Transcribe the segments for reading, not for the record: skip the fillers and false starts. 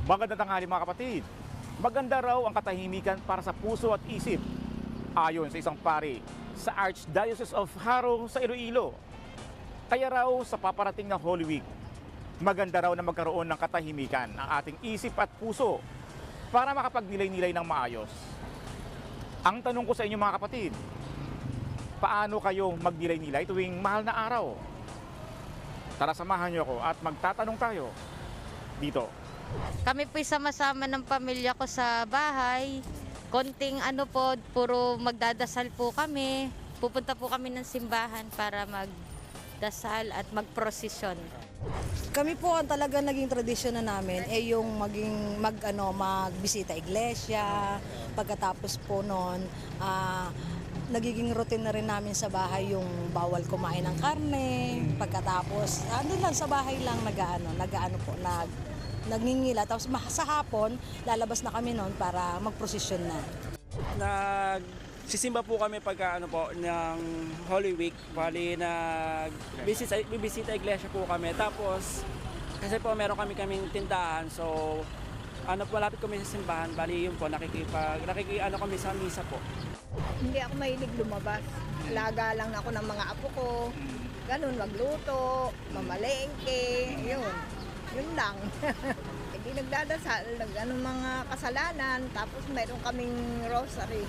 Magandang tanghali mga kapatid. Maganda raw ang katahimikan para sa puso at isip. Ayon sa isang pari sa Archdiocese of Haro sa Iloilo. Kaya raw sa paparating na Holy Week, maganda raw na magkaroon ng katahimikan ang ating isip at puso para makapagnilay-nilay ng maayos. Ang tanong ko sa inyo mga kapatid, paano kayo magnilay-nilay tuwing mahal na araw? Tara samahan niyo ako at magtatanong tayo dito. Kami po'y sama-sama ng pamilya ko sa bahay. Konting puro magdadasal po kami. Pupunta po kami ng simbahan para magdasal at magprosesyon. Kami po ang talaga naging tradisyon na namin yung magbisita iglesia. Pagkatapos po noon, nagiging routine na rin namin sa bahay yung bawal kumain ng karne. Pagkatapos, andun lang sa bahay lang nagngingila. Tapos sa hapon, lalabas na kami noon para magprosesyon na. Nagsisimba po kami pagka ng Holy Week. Bali bibisita iglesia po kami. Tapos kasi po meron kaming tindahan. So malapit kami sa simbahan. Bali yun po kami sa misa po. Hindi ako mahilig lumabas. Alaga lang ako ng mga apo ko. Ganun, magluto, mamalengke, yun lang. Hindi nagdadasal, mga kasalanan. Tapos mayroon kaming rosary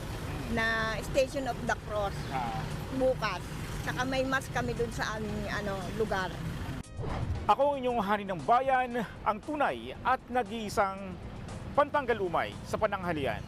na Station of the Cross bukas. Saka may mass kami dun sa aming lugar. Ako ang inyong hari ng bayan, ang tunay at nag-iisang pantanggal umay sa pananghalian.